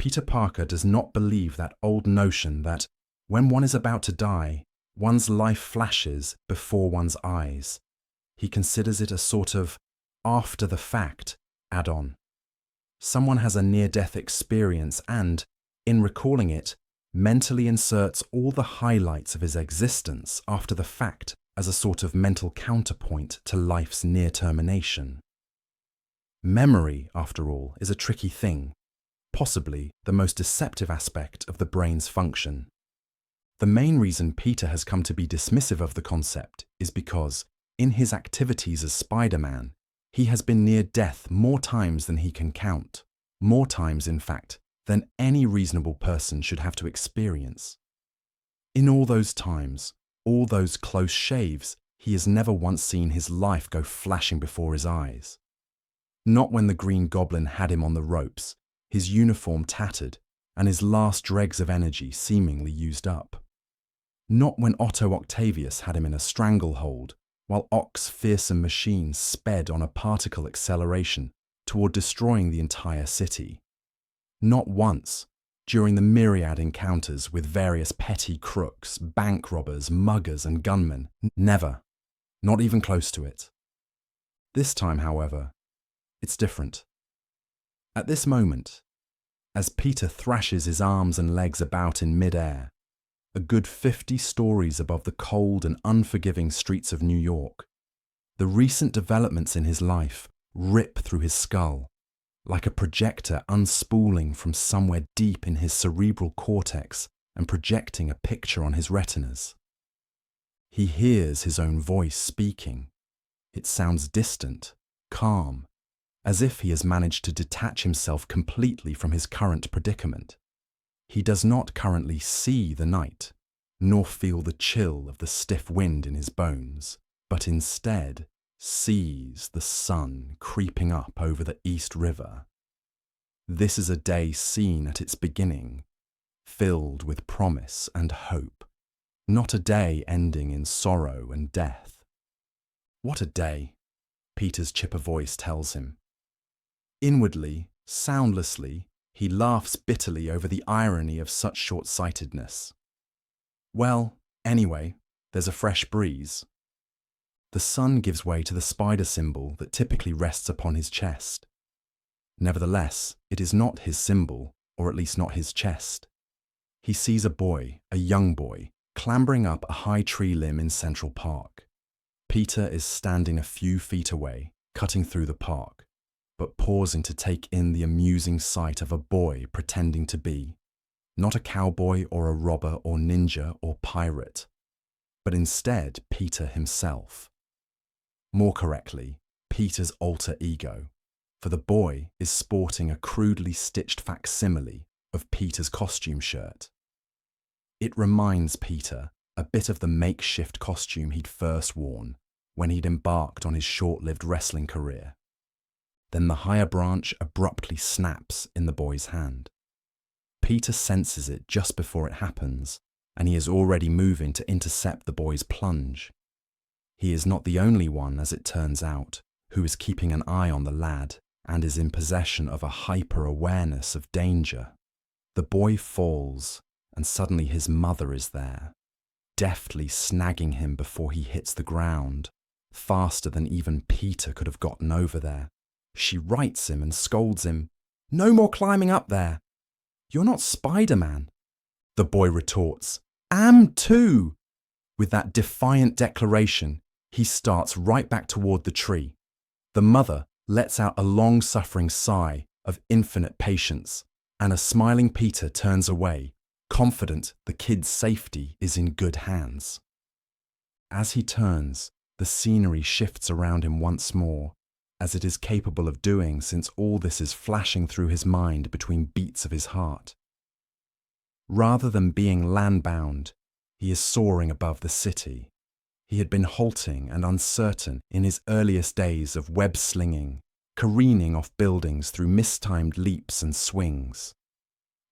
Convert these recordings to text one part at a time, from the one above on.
Peter Parker does not believe that old notion that when one is about to die, one's life flashes before one's eyes. He considers it a sort of after-the-fact add-on. Someone has a near-death experience and, in recalling it, mentally inserts all the highlights of his existence after the fact as a sort of mental counterpoint to life's near termination. Memory, after all, is a tricky thing, possibly the most deceptive aspect of the brain's function. The main reason Peter has come to be dismissive of the concept is because, in his activities as Spider-Man, he has been near death more times than he can count, more times, in fact, than any reasonable person should have to experience. In all those times, all those close shaves, he has never once seen his life go flashing before his eyes. Not when the Green Goblin had him on the ropes, his uniform tattered, and his last dregs of energy seemingly used up. Not when Otto Octavius had him in a stranglehold, while Ock's fearsome machine sped on a particle acceleration toward destroying the entire city. Not once, during the myriad encounters with various petty crooks, bank robbers, muggers, and gunmen. Never. Not even close to it. This time, however, it's different. At this moment, as Peter thrashes his arms and legs about in mid-air, a good 50 stories above the cold and unforgiving streets of New York, the recent developments in his life rip through his skull, like a projector unspooling from somewhere deep in his cerebral cortex and projecting a picture on his retinas. He hears his own voice speaking. It sounds distant, calm, as if he has managed to detach himself completely from his current predicament. He does not currently see the night, nor feel the chill of the stiff wind in his bones, but instead sees the sun creeping up over the East River. This is a day seen at its beginning, filled with promise and hope, not a day ending in sorrow and death. What a day, Peter's chipper voice tells him. Inwardly, soundlessly, he laughs bitterly over the irony of such short-sightedness. Well, anyway, there's a fresh breeze. The sun gives way to the spider symbol that typically rests upon his chest. Nevertheless, it is not his symbol, or at least not his chest. He sees a boy, a young boy, clambering up a high tree limb in Central Park. Peter is standing a few feet away, cutting through the park, but pausing to take in the amusing sight of a boy pretending to be, not a cowboy or a robber or ninja or pirate, but instead Peter himself. More correctly, Peter's alter ego, for the boy is sporting a crudely stitched facsimile of Peter's costume shirt. It reminds Peter a bit of the makeshift costume he'd first worn when he'd embarked on his short-lived wrestling career. Then the higher branch abruptly snaps in the boy's hand. Peter senses it just before it happens, and he is already moving to intercept the boy's plunge. He is not the only one, as it turns out, who is keeping an eye on the lad and is in possession of a hyper-awareness of danger. The boy falls, and suddenly his mother is there, deftly snagging him before he hits the ground, faster than even Peter could have gotten over there. She rights him and scolds him. "No more climbing up there. You're not Spider-Man." The boy retorts, "Am too." With that defiant declaration, he starts right back toward the tree. The mother lets out a long-suffering sigh of infinite patience, and a smiling Peter turns away, confident the kid's safety is in good hands. As he turns, the scenery shifts around him once more, as it is capable of doing since all this is flashing through his mind between beats of his heart. Rather than being land-bound, he is soaring above the city. He had been halting and uncertain in his earliest days of web-slinging, careening off buildings through mistimed leaps and swings.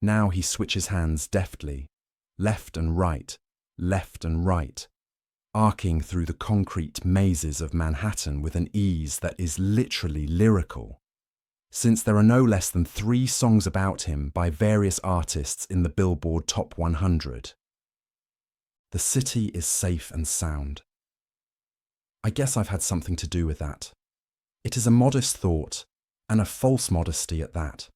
Now he switches hands deftly, left and right, arcing through the concrete mazes of Manhattan with an ease that is literally lyrical. since there are no less than 3 songs about him by various artists in the Billboard Top 100. The city is safe and sound. I guess I've had something to do with that. It is a modest thought, and a false modesty at that.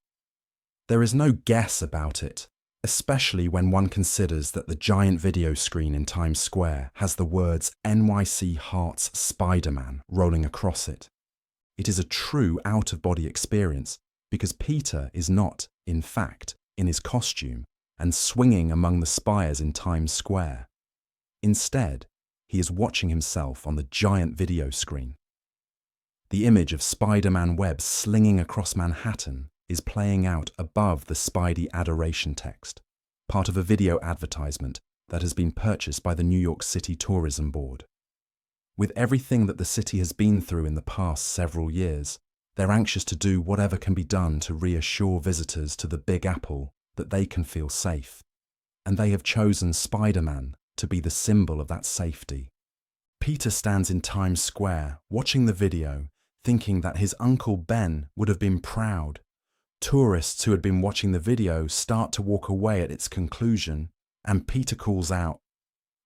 There is no guess about it, especially when one considers that the giant video screen in Times Square has the words NYC Hearts Spider-Man rolling across it. It is a true out-of-body experience because Peter is not, in fact, in his costume and swinging among the spires in Times Square. Instead, he is watching himself on the giant video screen. The image of Spider-Man web slinging across Manhattan is playing out above the Spidey adoration text, part of a video advertisement that has been purchased by the New York City Tourism Board. With everything that the city has been through in the past several years, they're anxious to do whatever can be done to reassure visitors to the Big Apple that they can feel safe, and they have chosen Spider-Man to be the symbol of that safety. Peter stands in Times Square, watching the video, thinking that his Uncle Ben would have been proud. Tourists who had been watching the video start to walk away at its conclusion, and Peter calls out,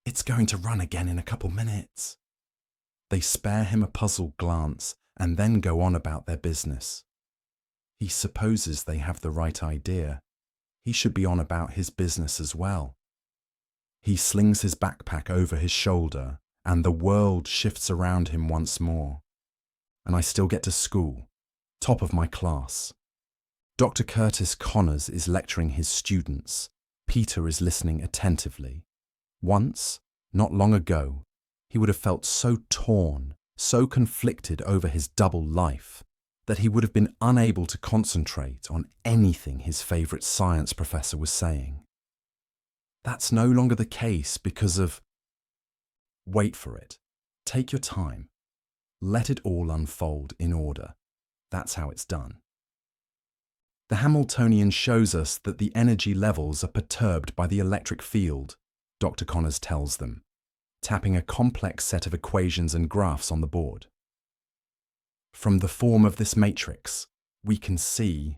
"It's going to run again in a couple minutes." They spare him a puzzled glance and then go on about their business. He supposes they have the right idea. He should be on about his business as well. He slings his backpack over his shoulder, and the world shifts around him once more. And I still get to school, top of my class. Dr. Curtis Connors is lecturing his students. Peter is listening attentively. Once, not long ago, he would have felt so torn, so conflicted over his double life, that he would have been unable to concentrate on anything his favourite science professor was saying. That's no longer the case because of... Wait for it. Take your time. Let it all unfold in order. That's how it's done. The Hamiltonian shows us that the energy levels are perturbed by the electric field, Dr. Connors tells them, tapping a complex set of equations and graphs on the board. From the form of this matrix, we can see...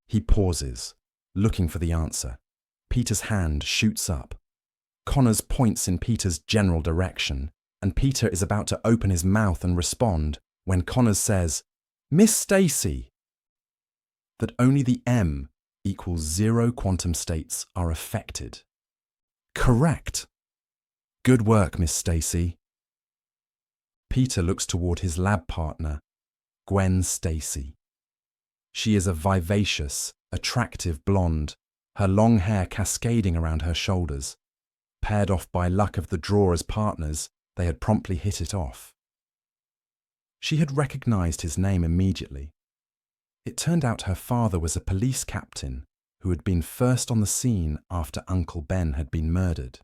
He pauses, looking for the answer. Peter's hand shoots up. Connors points in Peter's general direction, and Peter is about to open his mouth and respond when Connors says, "Miss Stacy!" That only the M equals 0 quantum states are affected. Correct! Good work, Miss Stacy. Peter looks toward his lab partner, Gwen Stacy. She is a vivacious, attractive blonde, her long hair cascading around her shoulders. Paired off by luck of the draw as partners, they had promptly hit it off. She had recognized his name immediately. It turned out her father was a police captain who had been first on the scene after Uncle Ben had been murdered.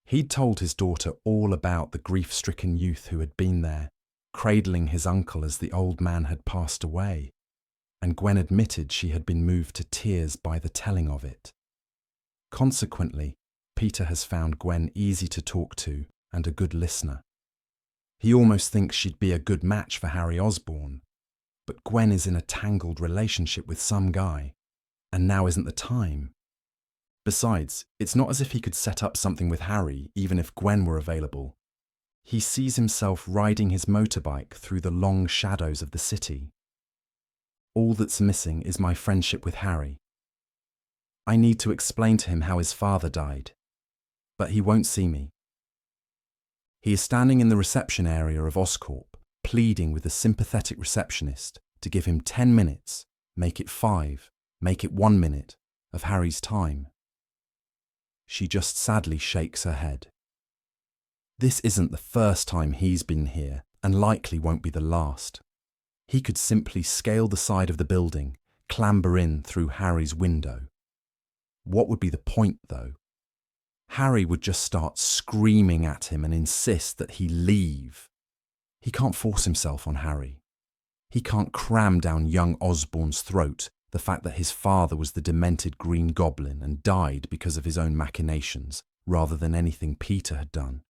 He'd told his daughter all about the grief-stricken youth who had been there, cradling his uncle as the old man had passed away, and Gwen admitted she had been moved to tears by the telling of it. Consequently, Peter has found Gwen easy to talk to and a good listener. He almost thinks she'd be a good match for Harry Osborn, but Gwen is in a tangled relationship with some guy, and now isn't the time. Besides, it's not as if he could set up something with Harry even if Gwen were available. He sees himself riding his motorbike through the long shadows of the city. All that's missing is my friendship with Harry. I need to explain to him how his father died, but he won't see me. He is standing in the reception area of Oscorp, pleading with the sympathetic receptionist to give him 10 minutes, make it 5, make it 1 minute, of Harry's time. She just sadly shakes her head. This isn't the first time he's been here, and likely won't be the last. He could simply scale the side of the building, clamber in through Harry's window. What would be the point, though? Harry would just start screaming at him and insist that he leave. He can't force himself on Harry. He can't cram down young Osborn's throat the fact that his father was the demented Green Goblin and died because of his own machinations rather than anything Peter had done.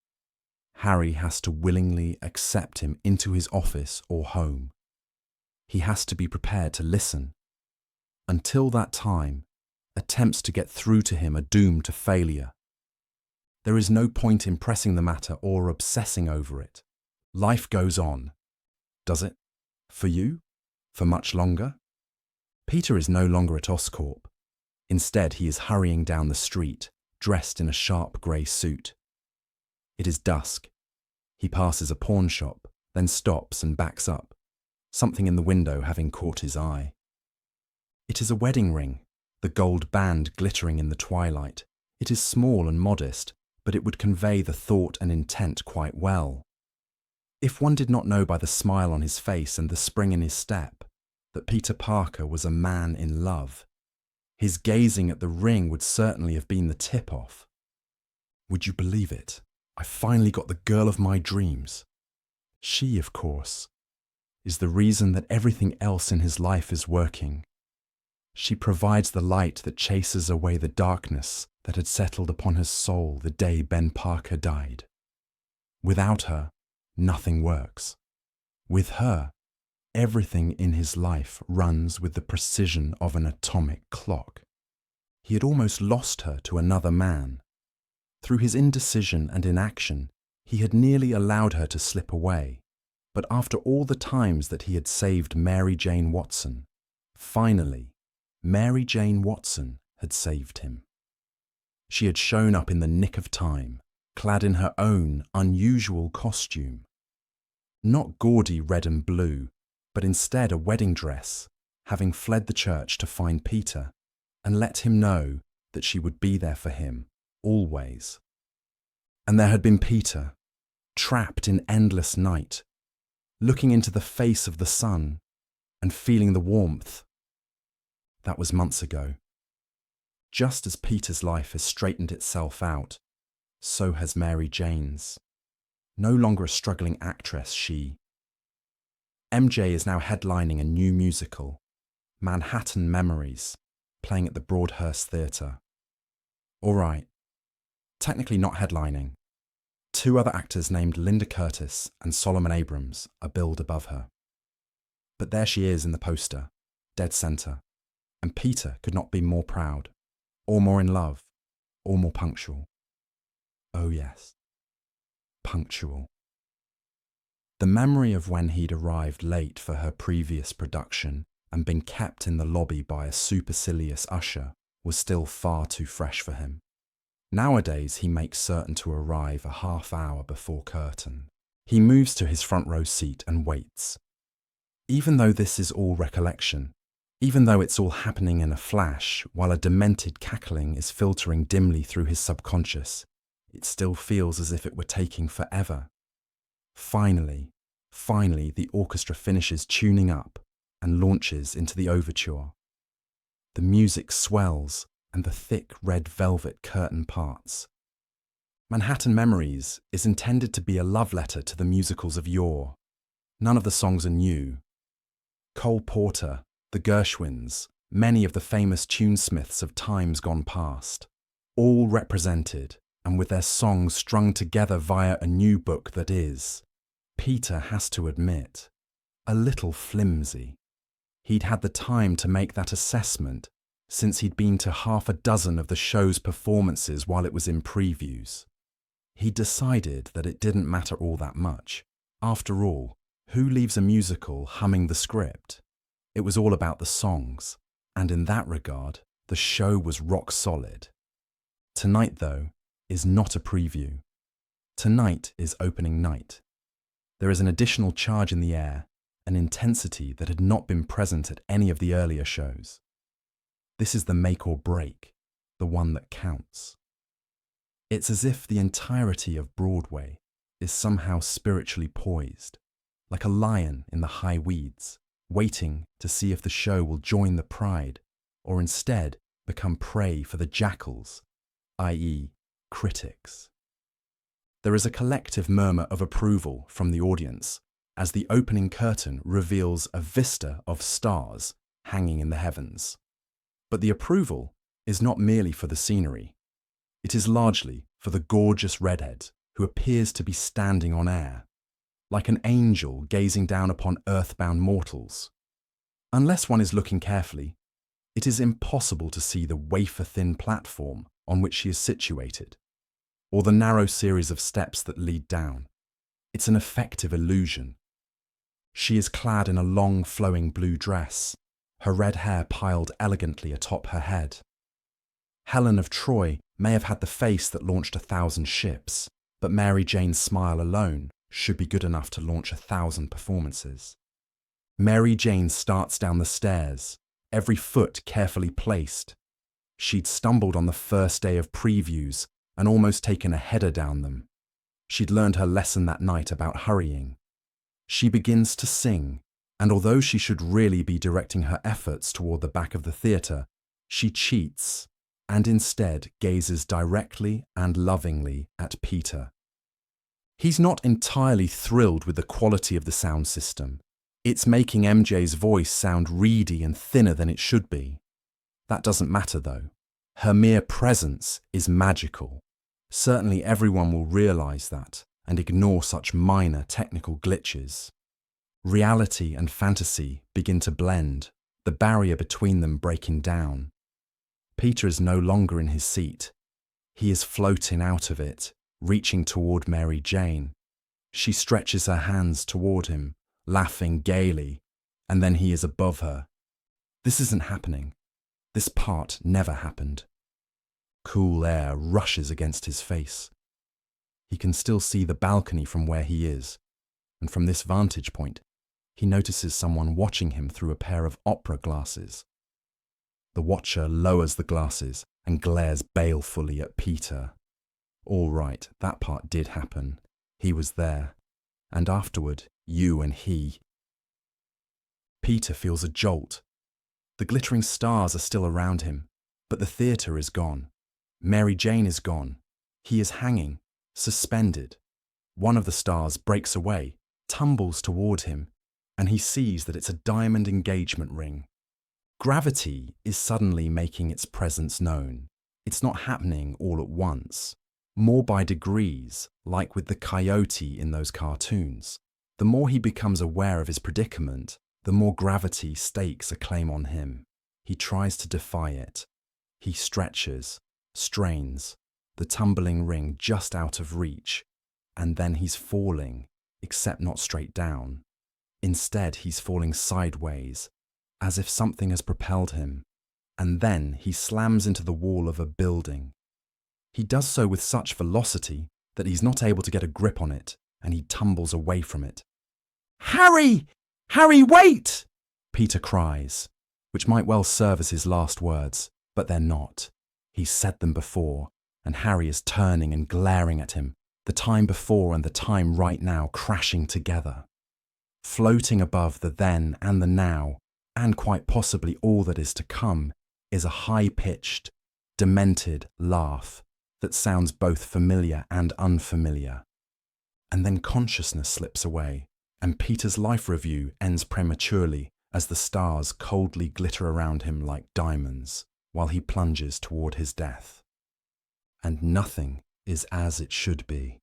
Harry has to willingly accept him into his office or home. he has to be prepared to listen. Until that time, attempts to get through to him are doomed to failure. There is no point in pressing the matter or obsessing over it. Life goes on. Does it? For you? For much longer? Peter is no longer at Oscorp. Instead, he is hurrying down the street, dressed in a sharp grey suit. It is dusk. He passes a pawn shop, then stops and backs up, something in the window having caught his eye. It is a wedding ring, the gold band glittering in the twilight. It is small and modest, but it would convey the thought and intent quite well. If one did not know by the smile on his face and the spring in his step that Peter Parker was a man in love, his gazing at the ring would certainly have been the tip-off. Would you believe it? I finally got the girl of my dreams. She, of course, is the reason that everything else in his life is working. She provides the light that chases away the darkness that had settled upon his soul the day Ben Parker died. Without her, nothing works. With her, everything in his life runs with the precision of an atomic clock. He had almost lost her to another man. Through his indecision and inaction, he had nearly allowed her to slip away. But after all the times that he had saved Mary Jane Watson, finally, Mary Jane Watson had saved him. She had shown up in the nick of time, clad in her own unusual costume. Not gaudy red and blue, but instead a wedding dress, having fled the church to find Peter and let him know that she would be there for him, always. And there had been Peter, trapped in endless night, looking into the face of the sun and feeling the warmth. That was months ago. Just as Peter's life has straightened itself out, so has Mary Jane's. No longer a struggling actress, she. MJ is now headlining a new musical, Manhattan Memories, playing at the Broadhurst Theatre. All right, technically not headlining. Two other actors named Linda Curtis and Solomon Abrams are billed above her. But there she is in the poster, dead centre, and Peter could not be more proud, or more in love, or more punctual. Oh yes, punctual. The memory of when he'd arrived late for her previous production and been kept in the lobby by a supercilious usher was still far too fresh for him. Nowadays, he makes certain to arrive a half hour before curtain. He moves to his front row seat and waits. Even though this is all recollection, even though it's all happening in a flash while a demented cackling is filtering dimly through his subconscious, it still feels as if it were taking forever. Finally, the orchestra finishes tuning up and launches into the overture. The music swells and the thick red velvet curtain parts. Manhattan Memories is intended to be a love letter to the musicals of yore. None of the songs are new. Cole Porter, the Gershwins, many of the famous tunesmiths of times gone past, all represented and with their songs strung together via a new book that is, Peter has to admit, a little flimsy. He'd had the time to make that assessment since he'd been to half a dozen of the show's performances while it was in previews. He decided that it didn't matter all that much. After all, who leaves a musical humming the script? It was all about the songs, and in that regard, the show was rock solid. Tonight, though, is not a preview. Tonight is opening night. There is an additional charge in the air, an intensity that had not been present at any of the earlier shows. This is the make or break, the one that counts. It's as if the entirety of Broadway is somehow spiritually poised, like a lion in the high weeds, waiting to see if the show will join the pride or instead become prey for the jackals, i.e., critics. There is a collective murmur of approval from the audience as the opening curtain reveals a vista of stars hanging in the heavens. But the approval is not merely for the scenery. It is largely for the gorgeous redhead who appears to be standing on air, like an angel gazing down upon earthbound mortals, Unless one is looking carefully, it is impossible to see the wafer-thin platform on which she is situated, or the narrow series of steps that lead down. It's an effective illusion. She is clad in a long, flowing blue dress, her red hair piled elegantly atop her head. Helen of Troy may have had the face that launched 1,000 ships, but Mary Jane's smile alone should be good enough to launch 1,000 performances. Mary Jane starts down the stairs, every foot carefully placed. She'd stumbled on the first day of previews and almost taken a header down them. She'd learned her lesson that night about hurrying. She begins to sing, and although she should really be directing her efforts toward the back of the theatre, she cheats and instead gazes directly and lovingly at Peter. He's not entirely thrilled with the quality of the sound system. It's making MJ's voice sound reedy and thinner than it should be. That doesn't matter though. Her mere presence is magical. Certainly everyone will realise that and ignore such minor technical glitches. Reality and fantasy begin to blend, the barrier between them breaking down. Peter is no longer in his seat. He is floating out of it, reaching toward Mary Jane. She stretches her hands toward him, laughing gaily, and then he is above her. This isn't happening. This part never happened. Cool air rushes against his face. He can still see the balcony from where he is, and from this vantage point, he notices someone watching him through a pair of opera glasses. The watcher lowers the glasses and glares balefully at Peter. All right, that part did happen. He was there. And afterward, you and he. Peter feels a jolt. The glittering stars are still around him, but the theatre is gone. Mary Jane is gone. He is hanging, suspended. One of the stars breaks away, tumbles toward him, and he sees that it's a diamond engagement ring. Gravity is suddenly making its presence known. It's not happening all at once, more by degrees, like with the coyote in those cartoons. The more he becomes aware of his predicament, the more gravity stakes a claim on him. He tries to defy it. He stretches, strains, the tumbling ring just out of reach, and then he's falling, except not straight down. Instead, he's falling sideways, as if something has propelled him, and then he slams into the wall of a building. He does so with such velocity that he's not able to get a grip on it, and he tumbles away from it. "Harry! Harry, wait!" Peter cries, which might well serve as his last words, but they're not. He's said them before, and Harry is turning and glaring at him, the time before and the time right now crashing together. Floating above the then and the now, and quite possibly all that is to come, is a high-pitched, demented laugh that sounds both familiar and unfamiliar. And then consciousness slips away, and Peter's life review ends prematurely as the stars coldly glitter around him like diamonds while he plunges toward his death. And nothing is as it should be.